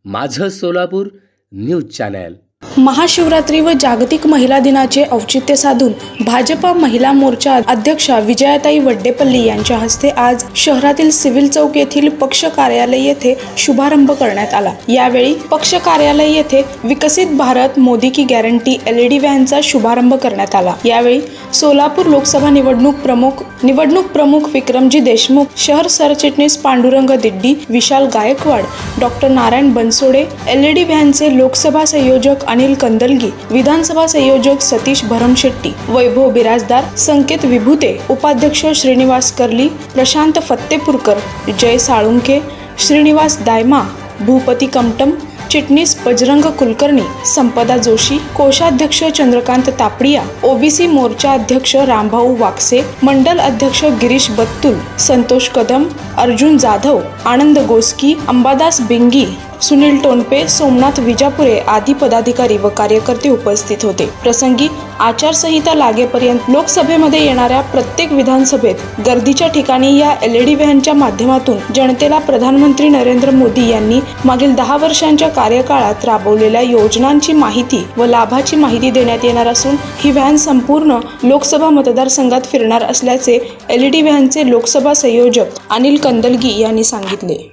माझं Solapur news channel. Mahashivratri व जागतिक महिला दिनाचे औचित्य साधून भाजपा महिला मोर्चा अध्यक्षा विजयाताई वड्डेपल्ली यांच्या हस्ते आज शहरातील सिव्हिल चौक येथील पक्ष कार्यालय येथे शुभारंभ करण्यात आला। यावेळी पक्ष कार्यालय येथे विकसित भारत मोदी की गॅरंटी LED व्हॅनचा शुभारंभ करण्यात आला। यावेळी सोलापूर लोकसभा निवडणूक प्रमुख विक्रमजी देशमुख, शहर सरचिटणीस पांडुरंग दिड्डी, विशाल गायकवाड, डॉक्टर नारायण बनसोडे, LED व्हॅनचे लोकसभा संयोजक अनिल कंदलगी, विधानसभा संयोजक सतीश भरमशेट्टी, वैभव बिराजदार, संकेत विभूते, उपाध्यक्ष श्रीनिवास करली, प्रशांत फत्तेपुरकर, जय साळुंखे, श्रीनिवास दायमा, भूपती कमटम, चिटणीस बजरंग कुलकर्णी, संपदा जोशी, कोषाध्यक्ष चंद्रकांत तापडिया, OBC मोर्चा अध्यक्ष रामभाऊ वाकसे, मंडल अध्यक्ष गिरीश बत्तुल, संतोष कदम, अर्जुन जाधव, आनंद गोस्की, अंबादास बिंगी, सुनील टोनपे, सोमनाथ विजापुरे आदी पदाधिकारी व कार्यकर्ते उपस्थित होते। प्रसंगी आचारसंहिता लागेपर्यंत लोकसभेमध्ये येणाऱ्या प्रत्येक विधानसभेत गर्दीच्या ठिकाणी या LED व्हॅनच्या माध्यमातून जनतेला प्रधानमंत्री नरेंद्र मोदी यांनी मागील 10 वर्षांच्या कार्यकाळात राबवलेल्या योजनांची माहिती व लाभाची माहिती देण्यात येणार असून ही व्हॅन संपूर्ण लोकसभा मतदारसंघात फिरणार असल्याचे LED व्हॅनचे लोकसभा संयोजक अनिल कंदलगी यांनी सांगितले।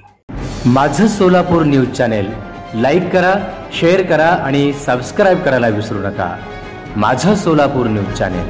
माझं सोलापूर न्यूज चॅनल लाईक करा, शेअर करा आणि सबस्क्राइब करायला विसरू नका। माझं सोलापूर न्यूज चॅनल।